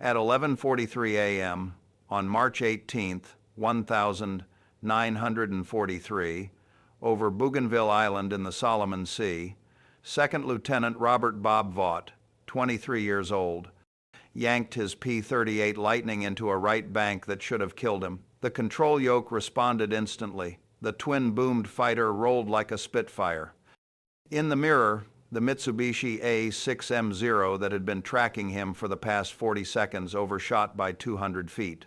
At 11:43 a.m. on March 18, 1943, over Bougainville Island in the Solomon Sea, Second Lieutenant Robert Bob Vaught, 23 years old, yanked his P-38 Lightning into a right bank that should have killed him. The control yoke responded instantly. The twin-boomed fighter rolled like a Spitfire. In the mirror, the Mitsubishi A6M0 that had been tracking him for the past 40 seconds overshot by 200 feet.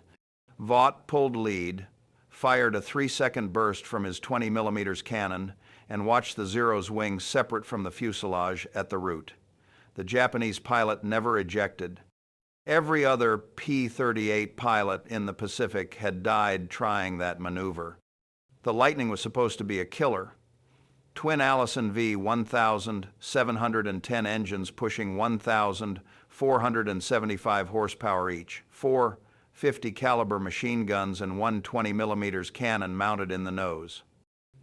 Vaught pulled lead, fired a 3-second burst from his 20mm cannon, and watched the Zero's wings separate from the fuselage at the root. The Japanese pilot never ejected. Every other P-38 pilot in the Pacific had died trying that maneuver. The Lightning was supposed to be a killer. Twin Allison V 1,710 engines pushing 1,475 horsepower each, 4 50 caliber machine guns and 1 20mm cannon mounted in the nose.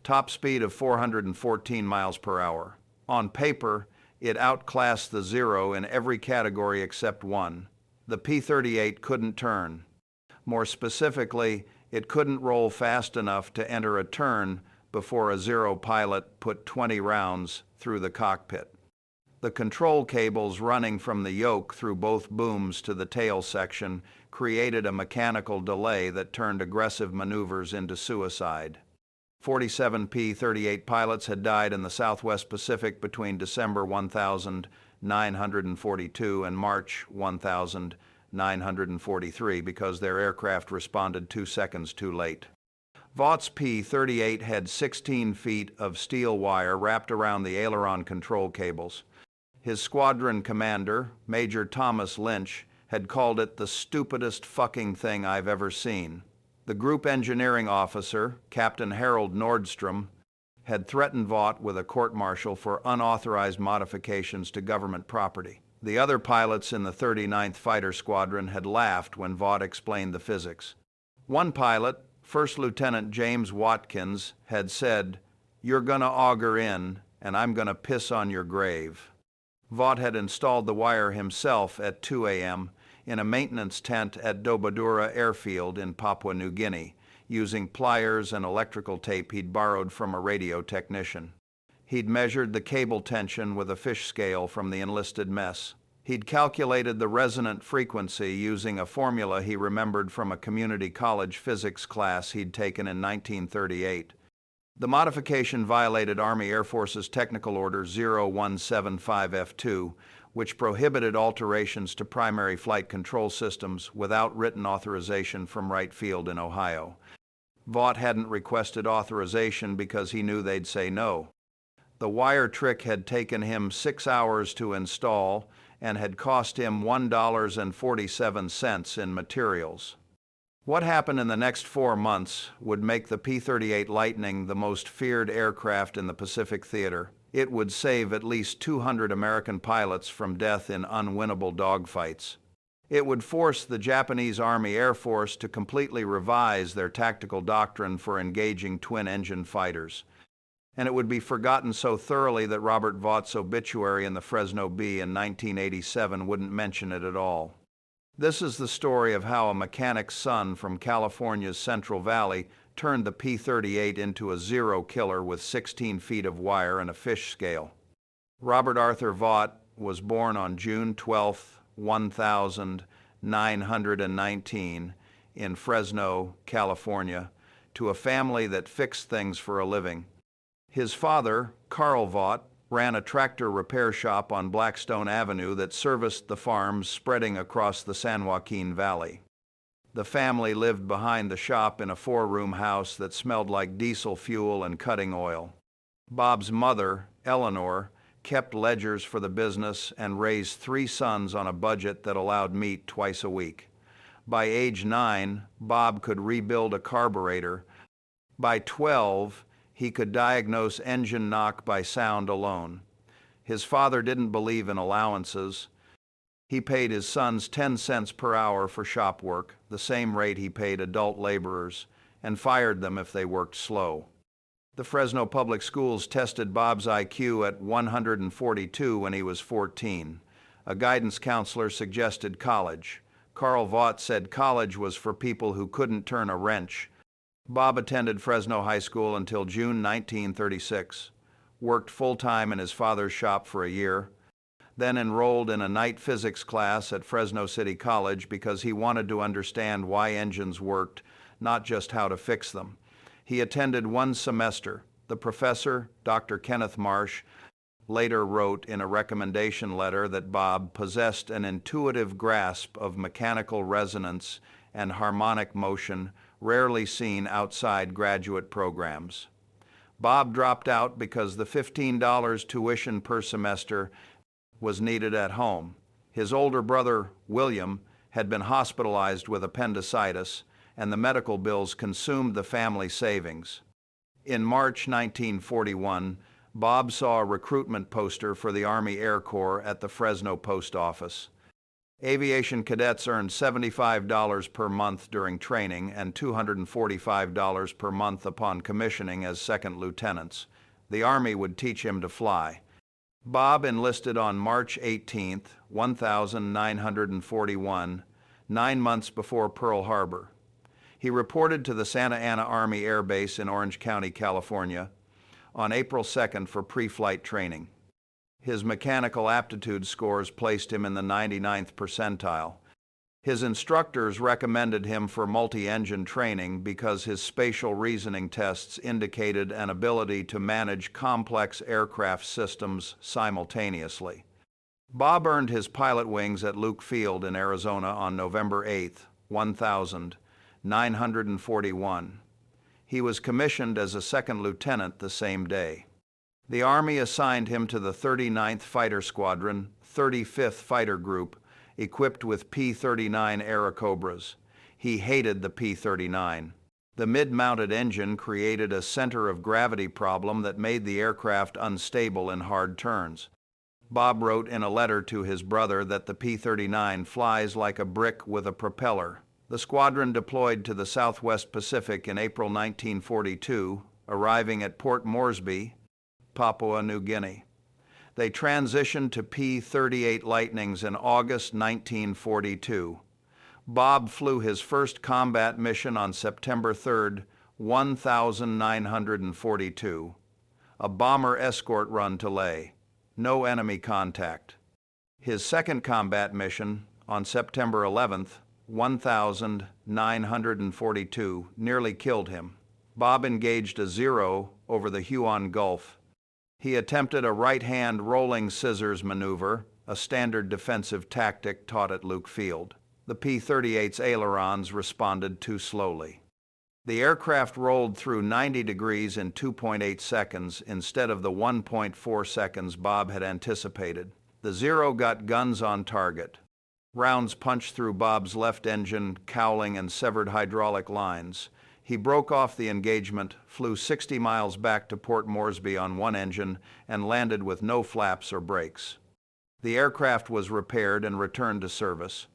Top speed of 414 miles per hour. On paper, it outclassed the Zero in every category except one. The P-38 couldn't turn. More specifically, it couldn't roll fast enough to enter a turn before a Zero pilot put 20 rounds through the cockpit. The control cables running from the yoke through both booms to the tail section created a mechanical delay that turned aggressive maneuvers into suicide. 47 P-38 pilots had died in the Southwest Pacific between December 1942 and March 1943 because their aircraft responded 2 seconds too late. Vaught's P-38 had 16 feet of steel wire wrapped around the aileron control cables. His squadron commander, Major Thomas Lynch, had called it the stupidest fucking thing I've ever seen. The group engineering officer, Captain Harold Nordstrom, had threatened Vaught with a court-martial for unauthorized modifications to government property. The other pilots in the 39th Fighter Squadron had laughed when Vaught explained the physics. One pilot, First Lieutenant James Watkins, had said, "You're gonna auger in, and I'm gonna piss on your grave." Vaught had installed the wire himself at 2 a.m. in a maintenance tent at Dobodura Airfield in Papua New Guinea, using pliers and electrical tape he'd borrowed from a radio technician. He'd measured the cable tension with a fish scale from the enlisted mess. He'd calculated the resonant frequency using a formula he remembered from a community college physics class he'd taken in 1938. The modification violated Army Air Force's Technical Order 0175F2, which prohibited alterations to primary flight control systems without written authorization from Wright Field in Ohio. Vaught hadn't requested authorization because he knew they'd say no. The wire trick had taken him 6 hours to install and had cost him $1.47 in materials. What happened in the next 4 months would make the P-38 Lightning the most feared aircraft in the Pacific Theater. It would save at least 200 American pilots from death in unwinnable dogfights. It would force the Japanese Army Air Force to completely revise their tactical doctrine for engaging twin-engine fighters. And it would be forgotten so thoroughly that Robert Vaught's obituary in the Fresno Bee in 1987 wouldn't mention it at all. This is the story of how a mechanic's son from California's Central Valley turned the P-38 into a Zero killer with 16 feet of wire and a fish scale. Robert Arthur Vaught was born on June 12, 1919, in Fresno, California, to a family that fixed things for a living. His father, Carl Vaught, ran a tractor repair shop on Blackstone Avenue that serviced the farms spreading across the San Joaquin Valley. The family lived behind the shop in a 4-room house that smelled like diesel fuel and cutting oil. Bob's mother, Eleanor, kept ledgers for the business and raised 3 sons on a budget that allowed meat twice a week. By age 9, Bob could rebuild a carburetor. By 12, he could diagnose engine knock by sound alone. His father didn't believe in allowances. He paid his sons 10 cents per hour for shop work, the same rate he paid adult laborers, and fired them if they worked slow. The Fresno Public Schools tested Bob's IQ at 142 when he was 14. A guidance counselor suggested college. Carl Vaught said college was for people who couldn't turn a wrench. Bob attended Fresno High School until June 1936, worked full-time in his father's shop for a year, then enrolled in a night physics class at Fresno City College because he wanted to understand why engines worked, not just how to fix them. He attended one semester. The professor, Dr. Kenneth Marsh, later wrote in a recommendation letter that Bob possessed an intuitive grasp of mechanical resonance and harmonic motion rarely seen outside graduate programs. Bob dropped out because the $15 tuition per semester was needed at home. His older brother, William, had been hospitalized with appendicitis, and the medical bills consumed the family savings. In March 1941, Bob saw a recruitment poster for the Army Air Corps at the Fresno post office. Aviation cadets earned $75 per month during training and $245 per month upon commissioning as second lieutenants. The Army would teach him to fly. Bob enlisted on March 18, 1941, 9 months before Pearl Harbor. He reported to the Santa Ana Army Air Base in Orange County, California, on April 2nd for pre-flight training. His mechanical aptitude scores placed him in the 99th percentile. His instructors recommended him for multi-engine training because his spatial reasoning tests indicated an ability to manage complex aircraft systems simultaneously. Bob earned his pilot wings at Luke Field in Arizona on November 8, 1941. He was commissioned as a second lieutenant the same day. The Army assigned him to the 39th Fighter Squadron, 35th Fighter Group, equipped with P-39 Airacobras. He hated the P-39. The mid-mounted engine created a center of gravity problem that made the aircraft unstable in hard turns. Bob wrote in a letter to his brother that the P-39 flies like a brick with a propeller. The squadron deployed to the Southwest Pacific in April 1942, arriving at Port Moresby, Papua New Guinea. They transitioned to P-38 Lightnings in August 1942. Bob flew his first combat mission on September 3, 1942, a bomber escort run to Leh. No enemy contact. His second combat mission on September 11th, 1942, nearly killed him. Bob engaged a Zero over the Huon Gulf. He attempted a right-hand rolling scissors maneuver, a standard defensive tactic taught at Luke Field. The P-38's ailerons responded too slowly. The aircraft rolled through 90 degrees in 2.8 seconds instead of the 1.4 seconds Bob had anticipated. The Zero got guns on target. Rounds punched through Bob's left engine, cowling, and severed hydraulic lines. He broke off the engagement, flew 60 miles back to Port Moresby on one engine, and landed with no flaps or brakes. The aircraft was repaired and returned to service.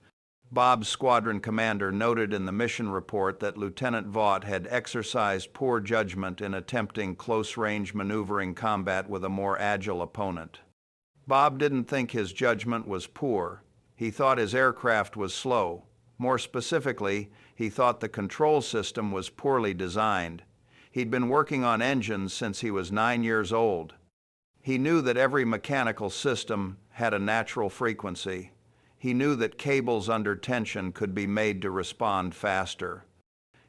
Bob's squadron commander noted in the mission report that Lieutenant Vaught had exercised poor judgment in attempting close-range maneuvering combat with a more agile opponent. Bob didn't think his judgment was poor. He thought his aircraft was slow. More specifically, he thought the control system was poorly designed. He'd been working on engines since he was 9 years old. He knew that every mechanical system had a natural frequency. He knew that cables under tension could be made to respond faster.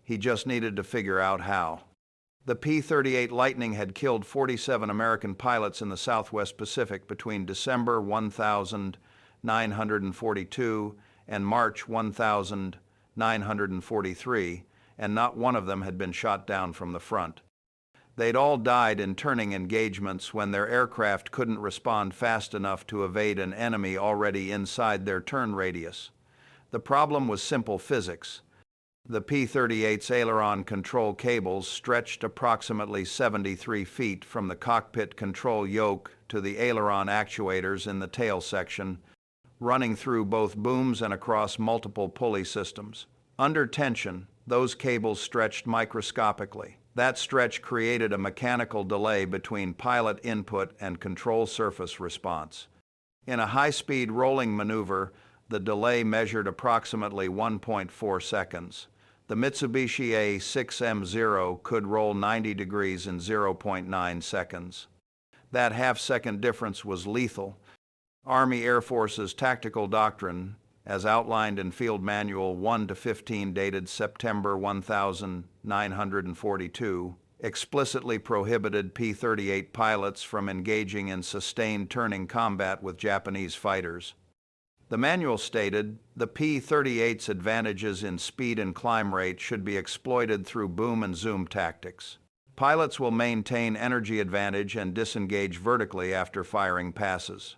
He just needed to figure out how. The P-38 Lightning had killed 47 American pilots in the Southwest Pacific between December 1942 and March 1943, and not one of them had been shot down from the front. They'd all died in turning engagements when their aircraft couldn't respond fast enough to evade an enemy already inside their turn radius. The problem was simple physics. The P-38's aileron control cables stretched approximately 73 feet from the cockpit control yoke to the aileron actuators in the tail section, running through both booms and across multiple pulley systems. Under tension, those cables stretched microscopically. That stretch created a mechanical delay between pilot input and control surface response. In a high-speed rolling maneuver, The delay measured approximately 1.4 seconds. The Mitsubishi A6M0 could roll 90 degrees in 0.9 seconds. That half-second difference was lethal. Army Air Force's tactical doctrine, as outlined in Field Manual 1-15 dated September 1942, explicitly prohibited P-38 pilots from engaging in sustained turning combat with Japanese fighters. The manual stated, the P-38's advantages in speed and climb rate should be exploited through boom and zoom tactics. Pilots will maintain energy advantage and disengage vertically after firing passes.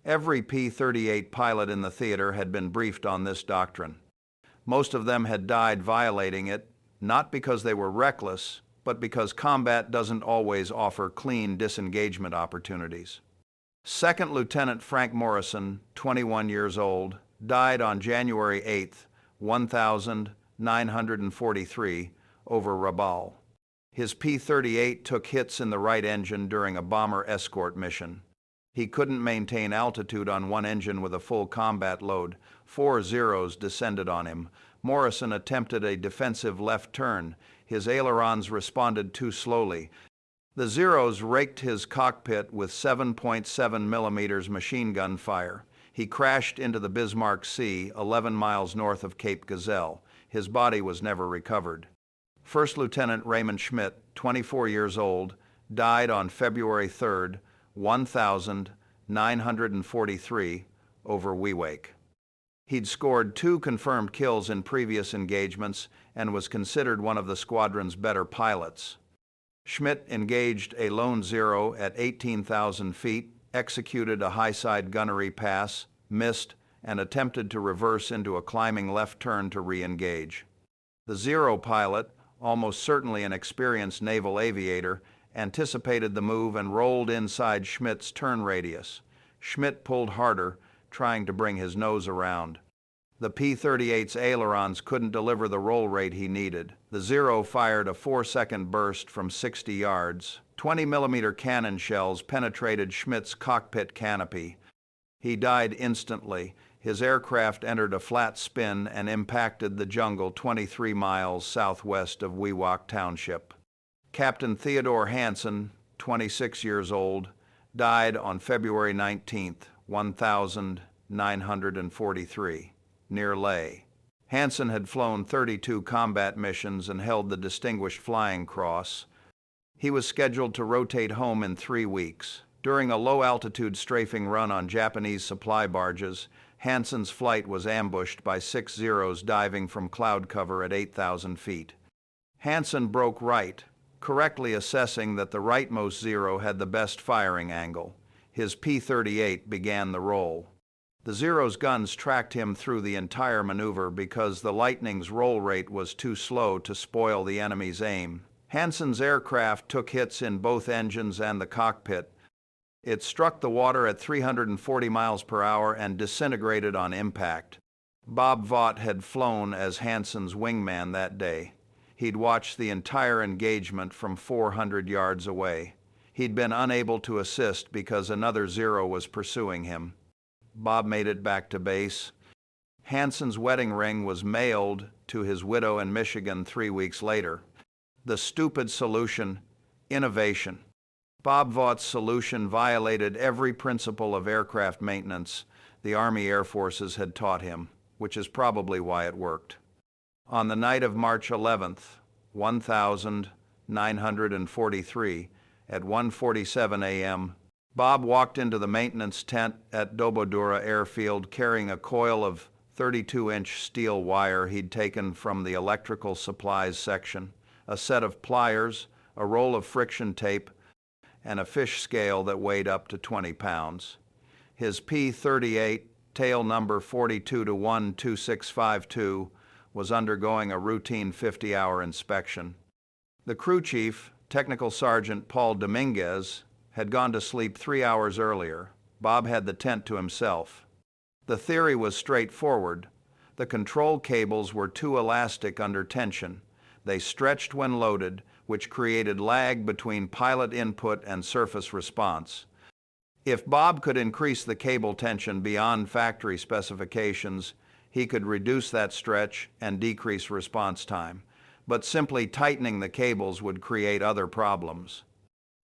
Every P-38 pilot in the theater had been briefed on this doctrine. Most of them had died violating it, not because they were reckless, but because combat doesn't always offer clean disengagement opportunities. Second Lieutenant Frank Morrison, 21 years old, died on January 8, 1943, over Rabaul. His P-38 took hits in the right engine during a bomber escort mission. He couldn't maintain altitude on one engine with a full combat load. 4 Zeros descended on him. Morrison attempted a defensive left turn. His ailerons responded too slowly. The Zeros raked his cockpit with 7.7 millimeters machine gun fire. He crashed into the Bismarck Sea, 11 miles north of Cape Gazelle. His body was never recovered. First Lieutenant Raymond Schmidt, 24 years old, died on February 3, 1943, over Wewake. He'd scored 2 confirmed kills in previous engagements and was considered one of the squadron's better pilots. Schmidt engaged a lone Zero at 18,000 feet, executed a high-side gunnery pass, missed, and attempted to reverse into a climbing left turn to re-engage. The Zero pilot, almost certainly an experienced naval aviator, anticipated the move and rolled inside Schmidt's turn radius. Schmidt pulled harder, trying to bring his nose around. The P-38's ailerons couldn't deliver the roll rate he needed. The Zero fired a 4-second burst from 60 yards. 20-millimeter cannon shells penetrated Schmidt's cockpit canopy. He died instantly. His aircraft entered a flat spin and impacted the jungle 23 miles southwest of Wewak Township. Captain Theodore Hansen, 26 years old, died on February 19, 1943, near Leh. Hansen had flown 32 combat missions and held the Distinguished Flying Cross. He was scheduled to rotate home in 3 weeks. During a low-altitude strafing run on Japanese supply barges, Hansen's flight was ambushed by 6 Zeros diving from cloud cover at 8,000 feet. Hansen broke right, correctly assessing that the rightmost Zero had the best firing angle. His P-38 began the roll. The Zero's guns tracked him through the entire maneuver because the Lightning's roll rate was too slow to spoil the enemy's aim. Hansen's aircraft took hits in both engines and the cockpit. It struck the water at 340 miles per hour and disintegrated on impact. Bob Vaught had flown as Hansen's wingman that day. He'd watched the entire engagement from 400 yards away. He'd been unable to assist because another Zero was pursuing him. Bob made it back to base. Hansen's wedding ring was mailed to his widow in Michigan 3 weeks later. The stupid solution, innovation. Bob Vaught's solution violated every principle of aircraft maintenance the Army Air Forces had taught him, which is probably why it worked. On the night of March 11th, 1943, at 1:47 a.m., Bob walked into the maintenance tent at Dobodura Airfield carrying a coil of 32-inch steel wire he'd taken from the electrical supplies section, a set of pliers, a roll of friction tape, and a fish scale that weighed up to 20 pounds. His P-38, tail number 42-12652, was undergoing a routine 50-hour inspection. The crew chief, Technical Sergeant Paul Dominguez, had gone to sleep 3 hours earlier. Bob had the tent to himself. The theory was straightforward. The control cables were too elastic under tension. They stretched when loaded, which created lag between pilot input and surface response. If Bob could increase the cable tension beyond factory specifications, he could reduce that stretch and decrease response time, but simply tightening the cables would create other problems.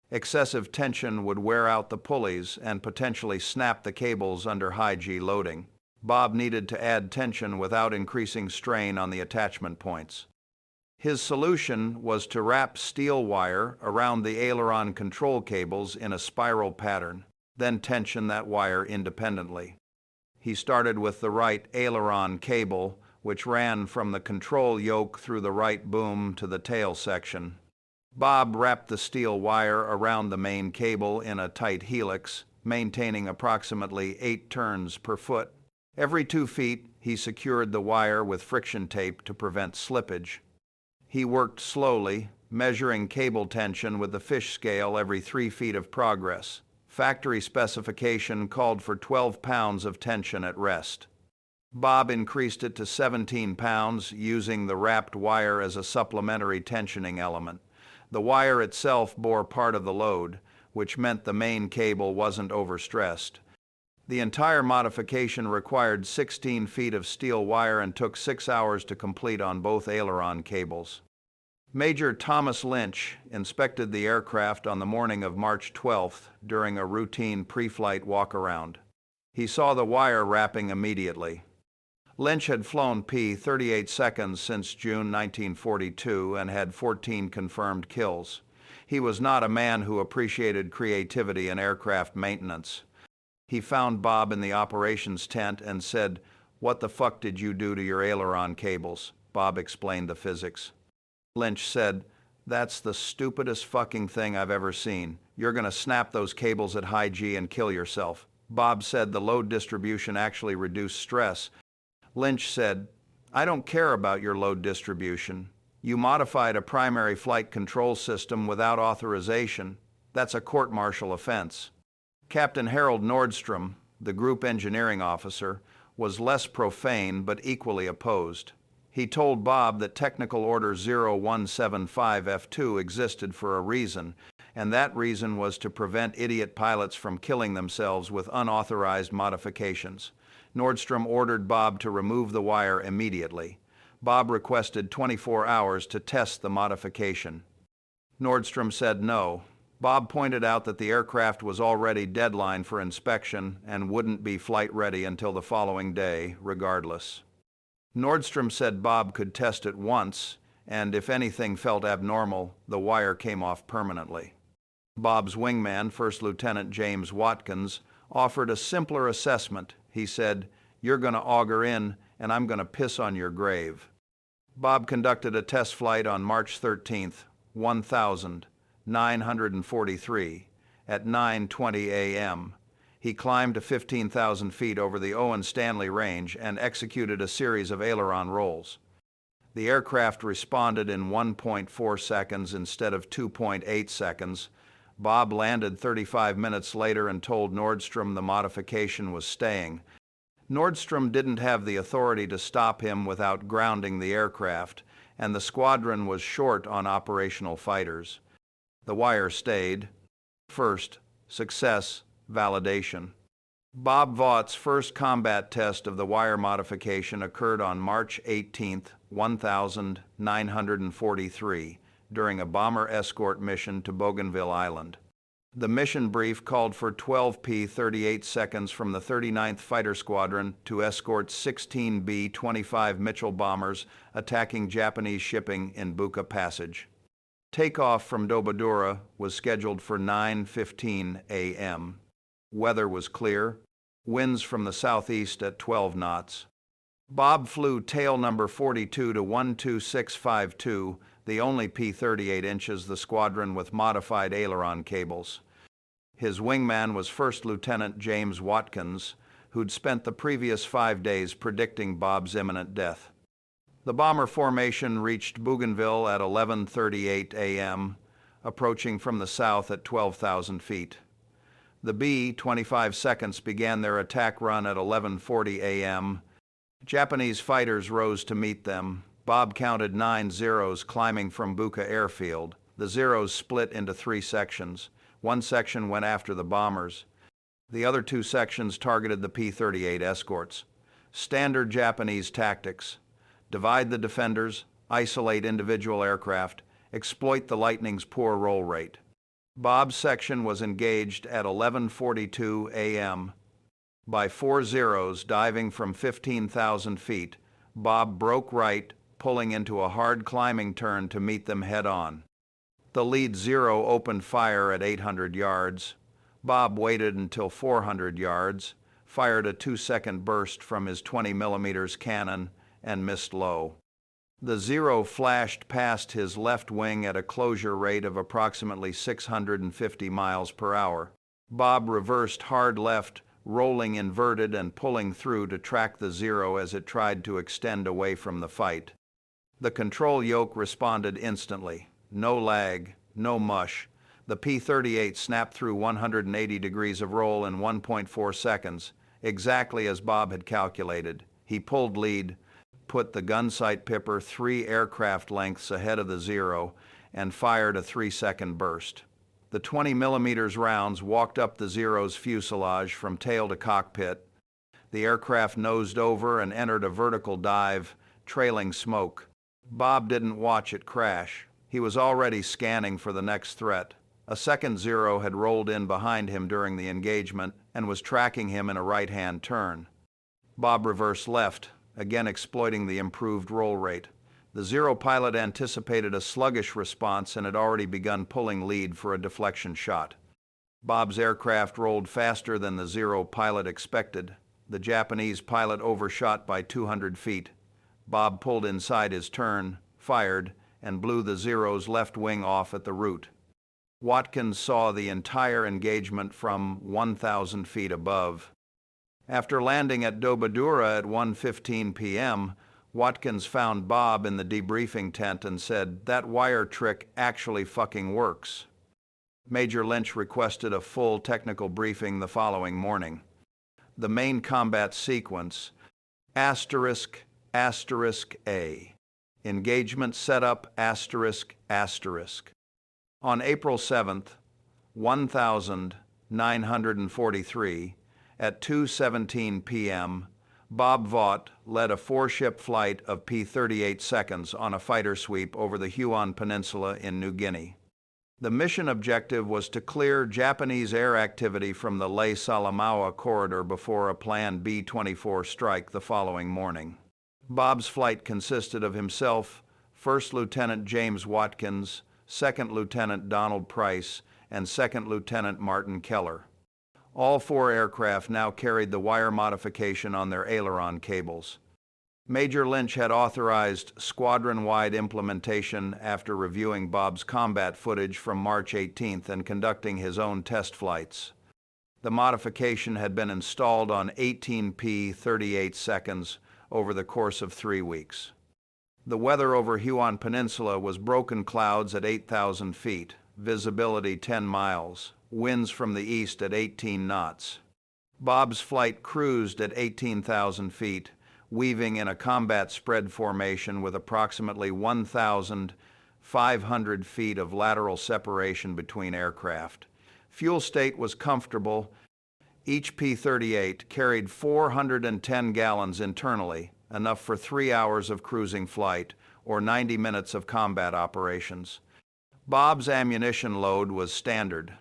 Excessive tension would wear out the pulleys and potentially snap the cables under high G loading. Bob needed to add tension without increasing strain on the attachment points. His solution was to wrap steel wire around the aileron control cables in a spiral pattern, then tension that wire independently. He started with the right aileron cable, which ran from the control yoke through the right boom to the tail section. Bob wrapped the steel wire around the main cable in a tight helix, maintaining approximately 8 turns per foot. Every 2 feet, he secured the wire with friction tape to prevent slippage. He worked slowly, measuring cable tension with the fish scale every 3 feet of progress. Factory specification called for 12 pounds of tension at rest. Bob increased it to 17 pounds, using the wrapped wire as a supplementary tensioning element. The wire itself bore part of the load, which meant the main cable wasn't overstressed. The entire modification required 16 feet of steel wire and took 6 hours to complete on both aileron cables. Major Thomas Lynch inspected the aircraft on the morning of March 12th during a routine pre-flight walk-around. He saw the wire wrapping immediately. Lynch had flown P-38 seconds since June 1942 and had 14 confirmed kills. He was not a man who appreciated creativity in aircraft maintenance. He found Bob in the operations tent and said, "What the fuck did you do to your aileron cables?" Bob explained the physics. Lynch said, "That's the stupidest fucking thing I've ever seen. You're gonna snap those cables at high G and kill yourself." Bob said the load distribution actually reduced stress. Lynch said, "I don't care about your load distribution. You modified a primary flight control system without authorization. That's a court-martial offense." Captain Harold Nordstrom, the group engineering officer, was less profane but equally opposed. He told Bob that Technical Order 0175F2 existed for a reason, and that reason was to prevent idiot pilots from killing themselves with unauthorized modifications. Nordstrom ordered Bob to remove the wire immediately. Bob requested 24 hours to test the modification. Nordstrom said no. Bob pointed out that the aircraft was already deadline for inspection and wouldn't be flight ready until the following day, regardless. Nordstrom said Bob could test it once, and if anything felt abnormal, the wire came off permanently. Bob's wingman, First Lieutenant James Watkins, offered a simpler assessment. He said, "You're going to auger in, and I'm going to piss on your grave." Bob conducted a test flight on March 13th, 1943, at 9:20 a.m. He climbed to 15,000 feet over the Owen Stanley Range and executed a series of aileron rolls. The aircraft responded in 1.4 seconds instead of 2.8 seconds. Bob landed 35 minutes later and told Nordstrom the modification was staying. Nordstrom didn't have the authority to stop him without grounding the aircraft, and the squadron was short on operational fighters. The wire stayed. First, success, validation. Bob Vaught's first combat test of the wire modification occurred on March 18, 1943, during a bomber escort mission to Bougainville Island. The mission brief called for 12 P-38 seconds from the 39th Fighter Squadron to escort 16 B-25 Mitchell bombers attacking Japanese shipping in Buka Passage. Takeoff from Dobodura was scheduled for 9:15 a.m. Weather was clear, winds from the southeast at 12 knots. Bob flew tail number 42 to 12652, the only P-38 inches the squadron with modified aileron cables. His wingman was First Lieutenant James Watkins, who'd spent the previous 5 days predicting Bob's imminent death. The bomber formation reached Bougainville at 11:38 a.m., approaching from the south at 12,000 feet. The B-25 seconds began their attack run at 11:40 a.m. Japanese fighters rose to meet them. Bob counted 9 Zeros climbing from Buka Airfield. The Zeros split into 3 sections. One section went after the bombers. The other two sections targeted the P-38 escorts. Standard Japanese tactics: divide the defenders, isolate individual aircraft, exploit the Lightning's poor roll rate. Bob's section was engaged at 11:42 a.m. By 4 zeros, diving from 15,000 feet, Bob broke right, pulling into a hard climbing turn to meet them head-on. The lead Zero opened fire at 800 yards. Bob waited until 400 yards, fired a 2-second burst from his 20mm cannon, and missed low. The Zero flashed past his left wing at a closure rate of approximately 650 miles per hour. Bob reversed hard left, rolling inverted and pulling through to track the Zero as it tried to extend away from the fight. The control yoke responded instantly. No lag, no mush. The P-38 snapped through 180 degrees of roll in 1.4 seconds, exactly as Bob had calculated. He pulled lead, put the gunsight Pipper 3 aircraft lengths ahead of the Zero, and fired a 3-second burst. The 20mm rounds walked up the Zero's fuselage from tail to cockpit. The aircraft nosed over and entered a vertical dive, trailing smoke. Bob didn't watch it crash. He was already scanning for the next threat. A second Zero had rolled in behind him during the engagement and was tracking him in a right-hand turn. Bob reversed left, again exploiting the improved roll rate. The Zero pilot anticipated a sluggish response and had already begun pulling lead for a deflection shot. Bob's aircraft rolled faster than the Zero pilot expected. The Japanese pilot overshot by 200 feet. Bob pulled inside his turn, fired, and blew the Zero's left wing off at the root. Watkins saw the entire engagement from 1,000 feet above. After landing at Dobadura at 1:15 p.m., Watkins found Bob in the debriefing tent and said, "That wire trick actually fucking works." Major Lynch requested a full technical briefing the following morning. The main combat sequence: ***A. Engagement setup ***. On April 7th, 1943, at 2:17 p.m., Bob Vaught led a 4-ship flight of P-38 seconds on a fighter sweep over the Huon Peninsula in New Guinea. The mission objective was to clear Japanese air activity from the Leh-Salamaua corridor before a planned B-24 strike the following morning. Bob's flight consisted of himself, First Lieutenant James Watkins, Second Lieutenant Donald Price, and Second Lieutenant Martin Keller. All 4 aircraft now carried the wire modification on their aileron cables. Major Lynch had authorized squadron-wide implementation after reviewing Bob's combat footage from March 18th and conducting his own test flights. The modification had been installed on 18 P-38 seconds over the course of 3 weeks. The weather over Huon Peninsula was broken clouds at 8,000 feet, visibility 10 miles, winds from the east at 18 knots. Bob's flight cruised at 18,000 feet, weaving in a combat spread formation with approximately 1,500 feet of lateral separation between aircraft. Fuel state was comfortable. Each P-38 carried 410 gallons internally, enough for 3 hours of cruising flight, or 90 minutes of combat operations. Bob's ammunition load was standard: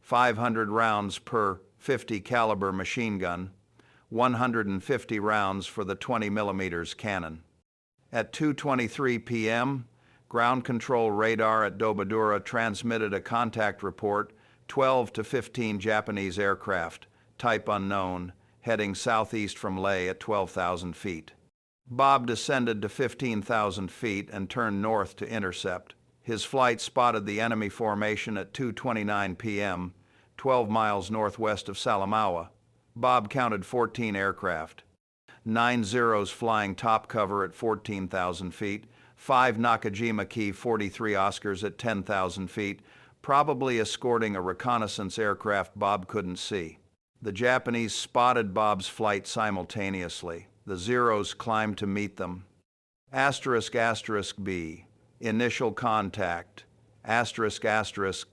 500 rounds per .50 caliber machine gun, 150 rounds for the 20mm cannon. At 2:23 p.m., ground control radar at Dobadura transmitted a contact report: 12 to 15 Japanese aircraft, type unknown, heading southeast from Leh at 12,000 feet. Bob descended to 15,000 feet and turned north to intercept. His flight spotted the enemy formation at 2:29 p.m., 12 miles northwest of Salamaua. Bob counted 14 aircraft. 9 Zeros flying top cover at 14,000 feet, 5 Nakajima Ki 43 Oscars at 10,000 feet, probably escorting a reconnaissance aircraft Bob couldn't see. The Japanese spotted Bob's flight simultaneously. The Zeros climbed to meet them. ***B. Initial contact. ***.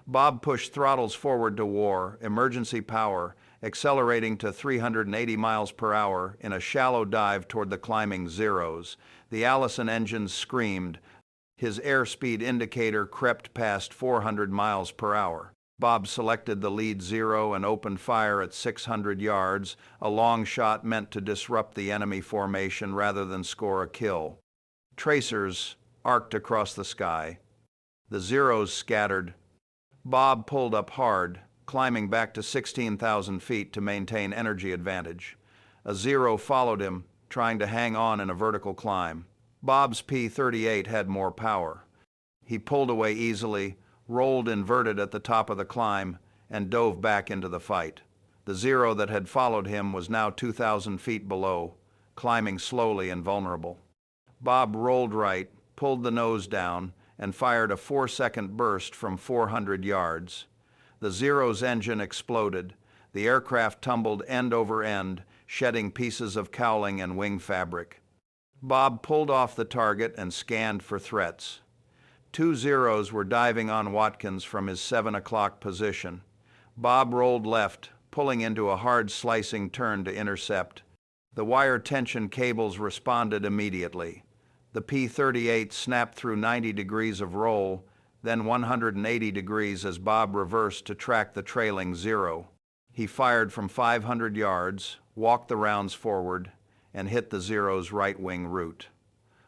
Bob pushed throttles forward to war, emergency power, accelerating to 380 miles per hour in a shallow dive toward the climbing Zeros. The Allison engines screamed. His airspeed indicator crept past 400 miles per hour. Bob selected the lead Zero and opened fire at 600 yards, a long shot meant to disrupt the enemy formation rather than score a kill. Tracers arced across the sky. The Zeros scattered. Bob pulled up hard, climbing back to 16,000 feet to maintain energy advantage. A Zero followed him, trying to hang on in a vertical climb. Bob's P-38 had more power. He pulled away easily, rolled inverted at the top of the climb, and dove back into the fight. The Zero that had followed him was now 2,000 feet below, climbing slowly and vulnerable. Bob rolled right, pulled the nose down, and fired a 4-second burst from 400 yards. The Zero's engine exploded. The aircraft tumbled end over end, shedding pieces of cowling and wing fabric. Bob pulled off the target and scanned for threats. 2 Zeros were diving on Watkins from his 7 o'clock position. Bob rolled left, pulling into a hard slicing turn to intercept. The wire tension cables responded immediately. The P-38 snapped through 90 degrees of roll, then 180 degrees as Bob reversed to track the trailing Zero. He fired from 500 yards, walked the rounds forward, and hit the Zero's right wing root.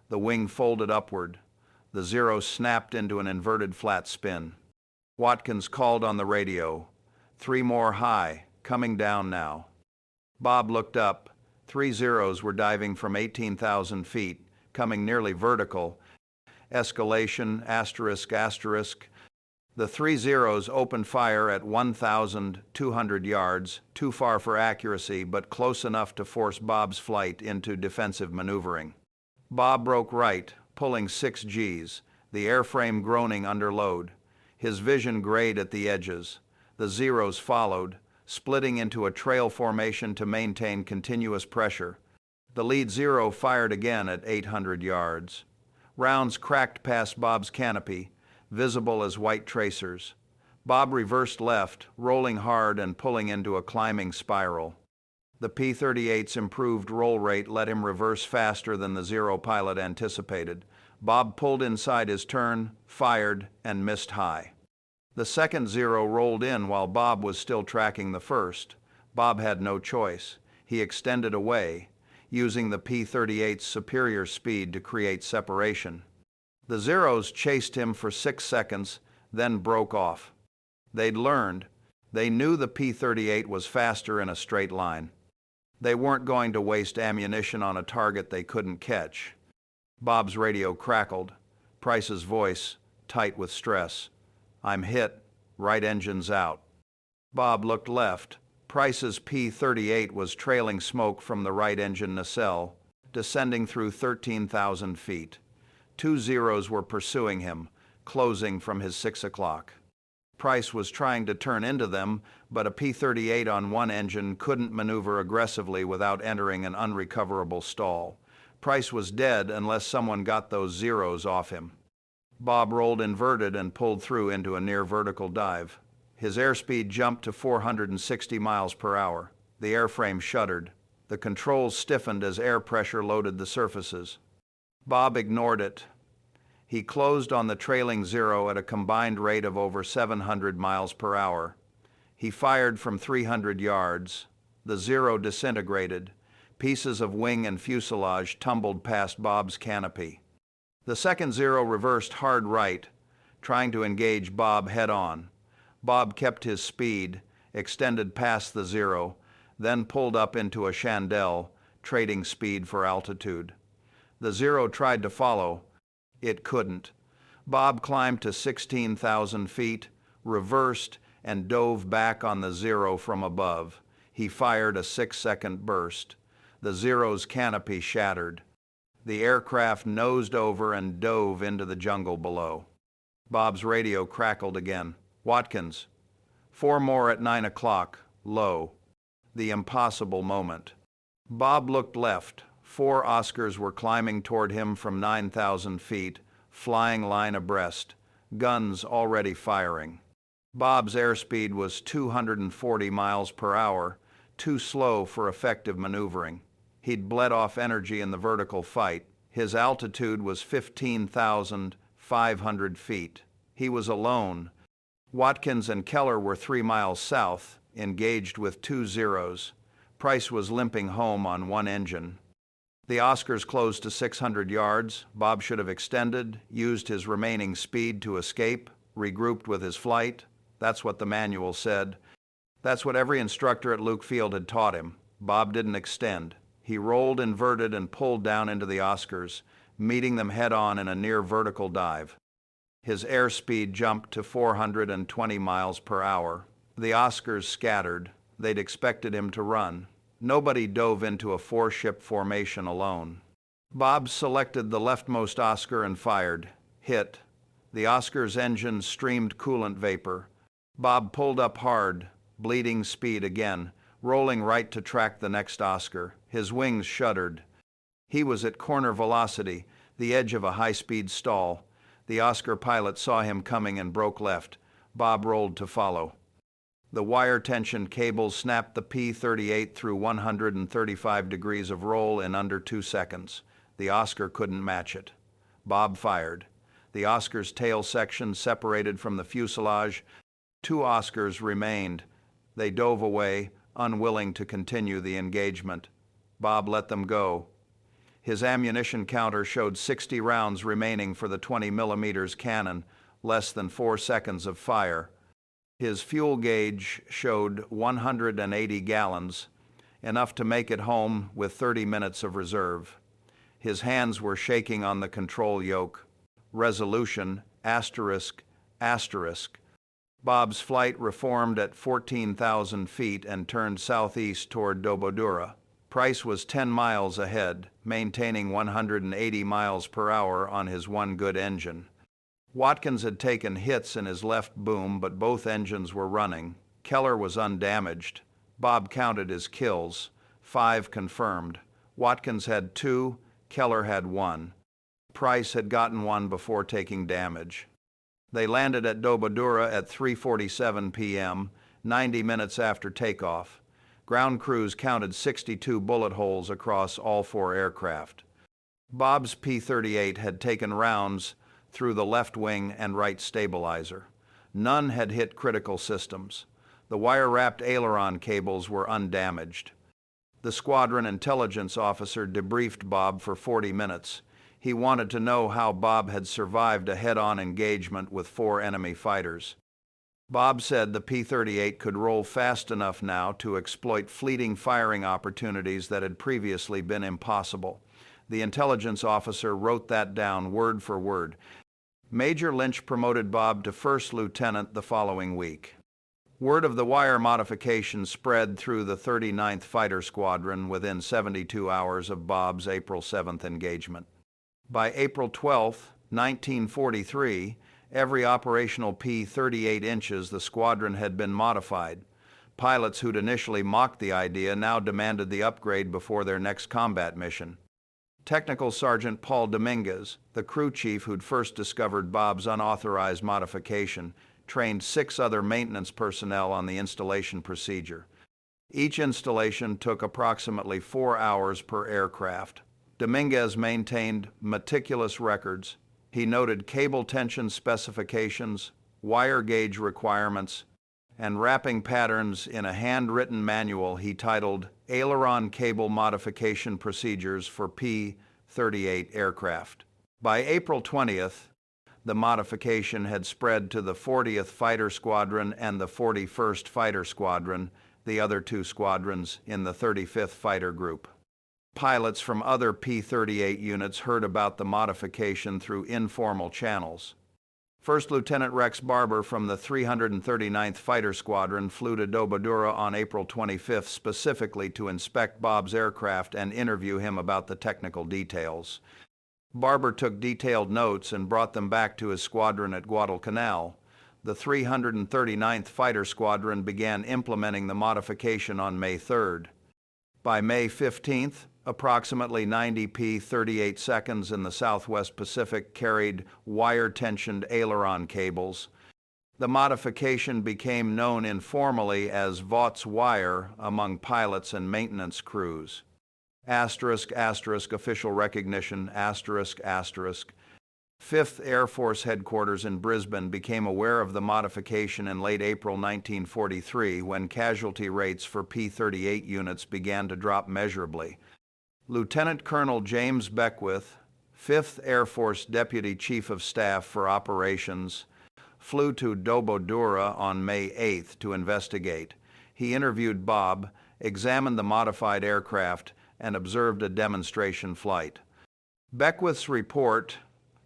The wing folded upward. The Zero snapped into an inverted flat spin. Watkins called on the radio. 3 more high, coming down now. Bob looked up. 3 Zeros were diving from 18,000 feet, coming nearly vertical. Escalation, asterisk, asterisk. The 3 Zeros opened fire at 1,200 yards, too far for accuracy, but close enough to force Bob's flight into defensive maneuvering. Bob broke right, pulling 6 Gs, the airframe groaning under load. His vision grayed at the edges. The Zeros followed, splitting into a trail formation to maintain continuous pressure. The lead Zero fired again at 800 yards. Rounds cracked past Bob's canopy, visible as white tracers. Bob reversed left, rolling hard and pulling into a climbing spiral. The P-38's improved roll rate let him reverse faster than the Zero pilot anticipated. Bob pulled inside his turn, fired, and missed high. The second Zero rolled in while Bob was still tracking the first. Bob had no choice. He extended away, using the P-38's superior speed to create separation. The Zeros chased him for 6 seconds, then broke off. They'd learned. They knew the P-38 was faster in a straight line. They weren't going to waste ammunition on a target they couldn't catch. Bob's radio crackled. Price's voice, tight with stress. "I'm hit. Right engine's out." Bob looked left. Price's P-38 was trailing smoke from the right engine nacelle, descending through 13,000 feet. 2 Zeros were pursuing him, closing from his 6 o'clock. Price was trying to turn into them, but a P-38 on one engine couldn't maneuver aggressively without entering an unrecoverable stall. Price was dead unless someone got those Zeros off him. Bob rolled inverted and pulled through into a near vertical dive. His airspeed jumped to 460 miles per hour. The airframe shuddered. The controls stiffened as air pressure loaded the surfaces. Bob ignored it. He closed on the trailing Zero at a combined rate of over 700 miles per hour. He fired from 300 yards. The Zero disintegrated. Pieces of wing and fuselage tumbled past Bob's canopy. The second Zero reversed hard right, trying to engage Bob head-on. Bob kept his speed, extended past the Zero, then pulled up into a chandelle, trading speed for altitude. The Zero tried to follow. It couldn't. Bob climbed to 16,000 feet, reversed, and dove back on the Zero from above. He fired a 6-second burst. The Zero's canopy shattered. The aircraft nosed over and dove into the jungle below. Bob's radio crackled again. "Watkins, 4 more at 9 o'clock, low." The impossible moment. Bob looked left. 4 Oscars were climbing toward him from 9,000 feet, flying line abreast, guns already firing. Bob's airspeed was 240 miles per hour, too slow for effective maneuvering. He'd bled off energy in the vertical fight. His altitude was 15,500 feet. He was alone. Watkins and Keller were 3 miles south, engaged with 2 Zeros. Price was limping home on one engine. The Oscars closed to 600 yards. Bob should have extended, used his remaining speed to escape, regrouped with his flight. That's what the manual said. That's what every instructor at Luke Field had taught him. Bob didn't extend. He rolled inverted and pulled down into the Oscars, meeting them head-on in a near-vertical dive. His airspeed jumped to 420 miles per hour. The Oscars scattered. They'd expected him to run. Nobody dove into a 4-ship formation alone. Bob selected the leftmost Oscar and fired. Hit. The Oscar's engine streamed coolant vapor. Bob pulled up hard, bleeding speed again, rolling right to track the next Oscar. His wings shuddered. He was at corner velocity, the edge of a high-speed stall. The Oscar pilot saw him coming and broke left. Bob rolled to follow. The wire-tensioned cables snapped the P-38 through 135 degrees of roll in under 2 seconds. The Oscar couldn't match it. Bob fired. The Oscar's tail section separated from the fuselage. 2 Oscars remained. They dove away, unwilling to continue the engagement. Bob let them go. His ammunition counter showed 60 rounds remaining for the 20 mm cannon, less than 4 seconds of fire. His fuel gauge showed 180 gallons, enough to make it home with 30 minutes of reserve. His hands were shaking on the control yoke. Resolution, asterisk, asterisk. Bob's flight reformed at 14,000 feet and turned southeast toward Dobodura. Price was 10 miles ahead, maintaining 180 miles per hour on his one good engine. Watkins had taken hits in his left boom, but both engines were running. Keller was undamaged. Bob counted his kills. 5 confirmed. Watkins had 2, Keller had 1. Price had gotten 1 before taking damage. They landed at Dobodura at 3:47 p.m., 90 minutes after takeoff. Ground crews counted 62 bullet holes across all 4 aircraft. Bob's P-38 had taken rounds through the left wing and right stabilizer. None had hit critical systems. The wire-wrapped aileron cables were undamaged. The squadron intelligence officer debriefed Bob for 40 minutes. He wanted to know how Bob had survived a head-on engagement with 4 enemy fighters. Bob said the P-38 could roll fast enough now to exploit fleeting firing opportunities that had previously been impossible. The intelligence officer wrote that down word for word. Major Lynch promoted Bob to first lieutenant the following week. Word of the wire modification spread through the 39th Fighter Squadron within 72 hours of Bob's April 7th engagement. By April 12, 1943, every operational P-38 inches the squadron had been modified. Pilots who'd initially mocked the idea now demanded the upgrade before their next combat mission. Technical Sergeant Paul Dominguez, the crew chief who'd first discovered Bob's unauthorized modification, trained 6 other maintenance personnel on the installation procedure. Each installation took approximately 4 hours per aircraft. Dominguez maintained meticulous records. He noted cable tension specifications, wire gauge requirements, and wrapping patterns in a handwritten manual he titled Aileron Cable Modification Procedures for P-38 Aircraft. By April 20th, the modification had spread to the 40th Fighter Squadron and the 41st Fighter Squadron, the other 2 squadrons in the 35th Fighter Group. Pilots from other P-38 units heard about the modification through informal channels. First Lieutenant Rex Barber from the 339th Fighter Squadron flew to Dobodura on April 25th specifically to inspect Bob's aircraft and interview him about the technical details. Barber took detailed notes and brought them back to his squadron at Guadalcanal. The 339th Fighter Squadron began implementing the modification on May 3rd. By May 15th, approximately 90 P-38 seconds in the Southwest Pacific carried wire-tensioned aileron cables. The modification became known informally as Vaught's wire among pilots and maintenance crews. Official recognition, 5th Air Force Headquarters in Brisbane became aware of the modification in late April 1943 when casualty rates for P-38 units began to drop measurably. Lieutenant Colonel James Beckwith, 5th Air Force Deputy Chief of Staff for Operations, flew to Dobodura on May 8th to investigate. He interviewed Bob, examined the modified aircraft, and observed a demonstration flight. Beckwith's report,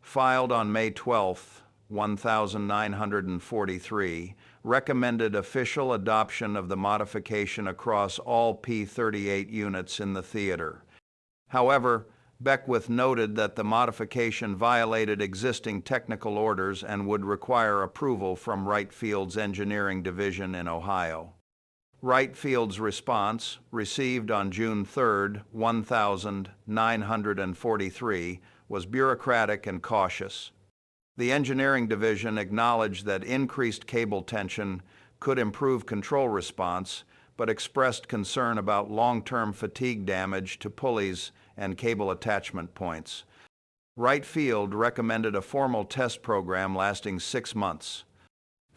filed on May 12, 1943, recommended official adoption of the modification across all P-38 units in the theater. However, Beckwith noted that the modification violated existing technical orders and would require approval from Wright Field's Engineering Division in Ohio. Wright Field's response, received on June 3, 1943, was bureaucratic and cautious. The Engineering Division acknowledged that increased cable tension could improve control response, but expressed concern about long-term fatigue damage to pulleys and cable attachment points. Wright Field recommended a formal test program lasting 6 months.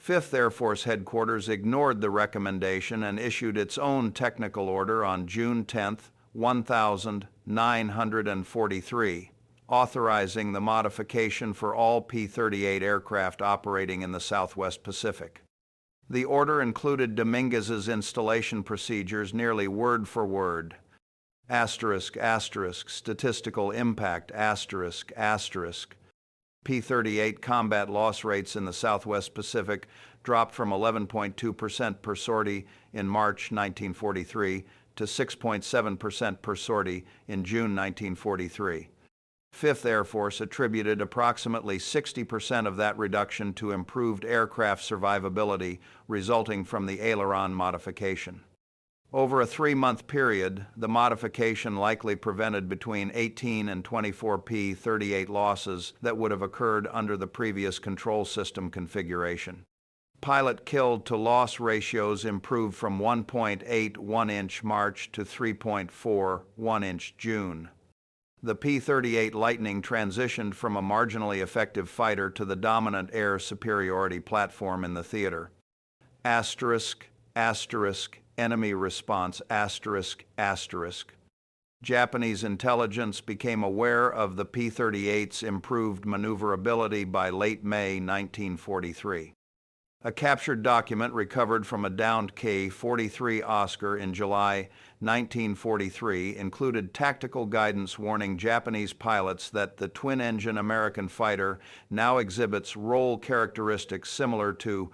5th Air Force Headquarters ignored the recommendation and issued its own technical order on June 10, 1943, authorizing the modification for all P-38 aircraft operating in the Southwest Pacific. The order included Dominguez's installation procedures nearly word for word. Statistical impact, P-38 combat loss rates in the Southwest Pacific dropped from 11.2% per sortie in March 1943 to 6.7% per sortie in June 1943. 5th Air Force attributed approximately 60% of that reduction to improved aircraft survivability resulting from the aileron modification. Over a 3-month period, the modification likely prevented between 18 and 24 P-38 losses that would have occurred under the previous control system configuration. Pilot killed to loss ratios improved from 1.8 1-inch March to 3.4 1-inch June. The P-38 Lightning transitioned from a marginally effective fighter to the dominant air superiority platform in the theater. Enemy response, Japanese intelligence became aware of the P-38's improved maneuverability by late May 1943. A captured document recovered from a downed K-43 Oscar in July 1943 included tactical guidance warning Japanese pilots that the twin-engine American fighter now exhibits roll characteristics similar to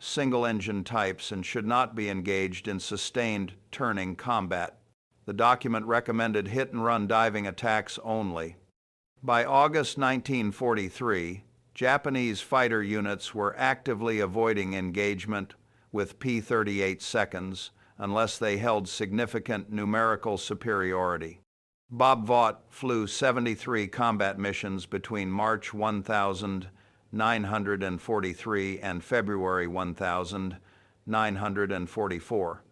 single-engine types and should not be engaged in sustained turning combat. The document recommended hit-and-run diving attacks only. By August 1943, Japanese fighter units were actively avoiding engagement with P-38 seconds unless they held significant numerical superiority. Bob Vaught flew 73 combat missions between March 1943 and February 1944.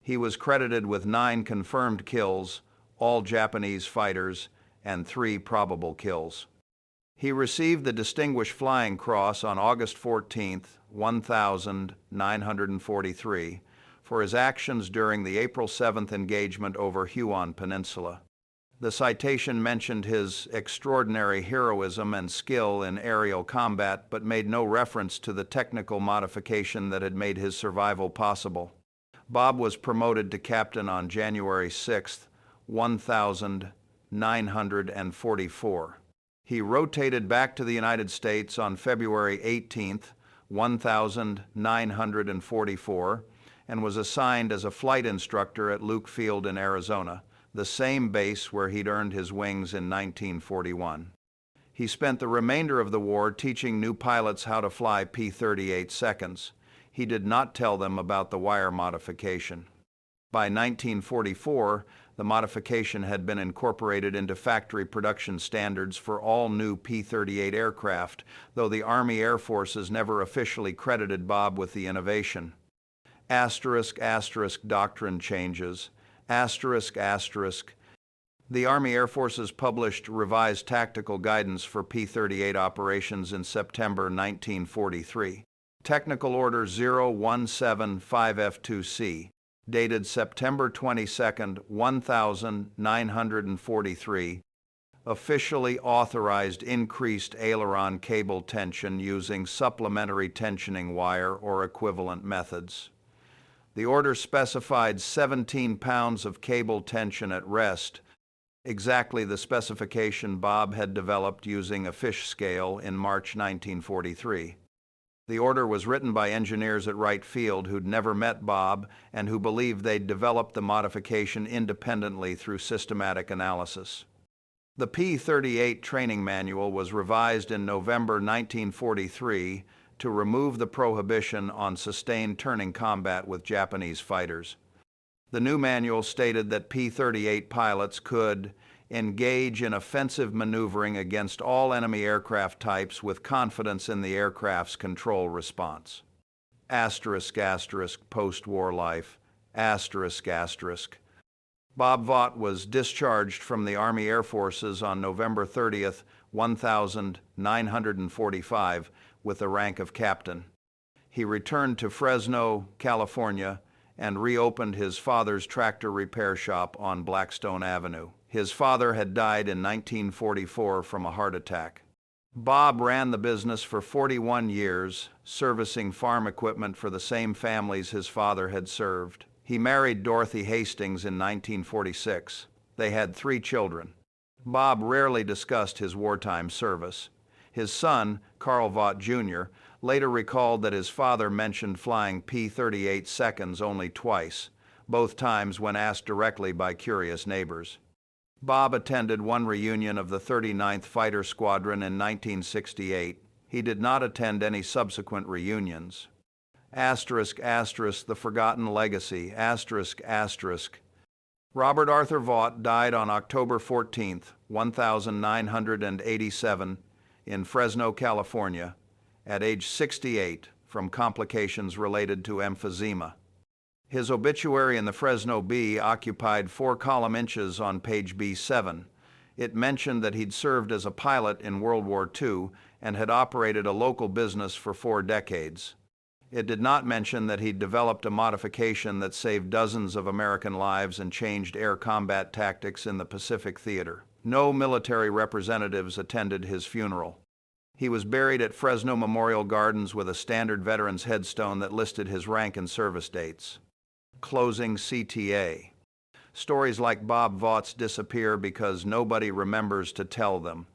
He was credited with 9 confirmed kills, all Japanese fighters, and 3 probable kills. He received the Distinguished Flying Cross on August 14, 1943, for his actions during the April 7th engagement over Huon Peninsula. The citation mentioned his extraordinary heroism and skill in aerial combat, but made no reference to the technical modification that had made his survival possible. Bob was promoted to captain on January 6, 1944. He rotated back to the United States on February 18, 1944, and was assigned as a flight instructor at Luke Field in Arizona, the same base where he'd earned his wings in 1941. He spent the remainder of the war teaching new pilots how to fly P-38 seconds. He did not tell them about the wire modification. By 1944, the modification had been incorporated into factory production standards for all new P-38 aircraft, though the Army Air Forces never officially credited Bob with the innovation. *** doctrine changes. ***. The Army Air Forces published revised tactical guidance for P-38 operations in September 1943. Technical Order 0175F2C, dated September 22, 1943, officially authorized increased aileron cable tension using supplementary tensioning wire or equivalent methods. The order specified 17 pounds of cable tension at rest, exactly the specification Bob had developed using a fish scale in March 1943. The order was written by engineers at Wright Field who'd never met Bob and who believed they'd developed the modification independently through systematic analysis. The P-38 training manual was revised in November 1943 to remove the prohibition on sustained turning combat with Japanese fighters. The new manual stated that P-38 pilots could engage in offensive maneuvering against all enemy aircraft types with confidence in the aircraft's control response. ***, post-war life. ***. Bob Vaught was discharged from the Army Air Forces on November 30, 1945, with the rank of captain. He returned to Fresno, California, and reopened his father's tractor repair shop on Blackstone Avenue. His father had died in 1944 from a heart attack. Bob ran the business for 41 years, servicing farm equipment for the same families his father had served. He married Dorothy Hastings in 1946. They had 3 children. Bob rarely discussed his wartime service. His son, Carl Vaught Jr., later recalled that his father mentioned flying P-38 seconds only twice, both times when asked directly by curious neighbors. Bob attended one reunion of the 39th Fighter Squadron in 1968. He did not attend any subsequent reunions. ***, the forgotten legacy. ***. Robert Arthur Vaught died on October 14, 1987, in Fresno, California, at age 68 from complications related to emphysema. His obituary in the Fresno Bee occupied 4 column inches on page B7. It mentioned that he'd served as a pilot in World War II and had operated a local business for 4 decades. It did not mention that he'd developed a modification that saved dozens of American lives and changed air combat tactics in the Pacific Theater. No military representatives attended his funeral. He was buried at Fresno Memorial Gardens with a standard veteran's headstone that listed his rank and service dates. Closing CTA. Stories like Bob Vaught's disappear because nobody remembers to tell them.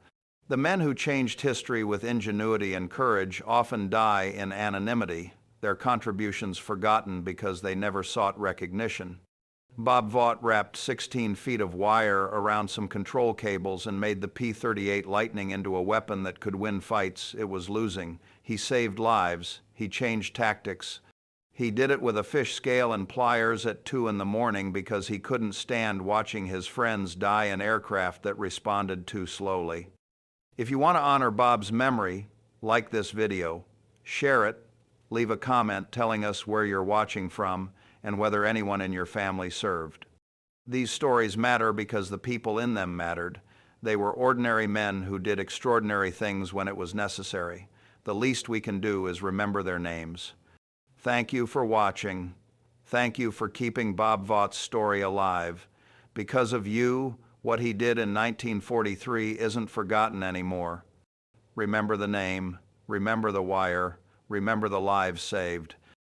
The men who changed history with ingenuity and courage often die in anonymity, their contributions forgotten because they never sought recognition. Bob Vaught wrapped 16 feet of wire around some control cables and made the P-38 Lightning into a weapon that could win fights it was losing. He saved lives. He changed tactics. He did it with a fish scale and pliers at 2 in the morning because he couldn't stand watching his friends die in aircraft that responded too slowly. If you want to honor Bob's memory, like this video, share it, leave a comment telling us where you're watching from and whether anyone in your family served. These stories matter because the people in them mattered. They were ordinary men who did extraordinary things when it was necessary. The least we can do is remember their names. Thank you for watching. Thank you for keeping Bob Vaught's story alive. Because of you, what he did in 1943 isn't forgotten anymore. Remember the name, remember the wire, remember the lives saved.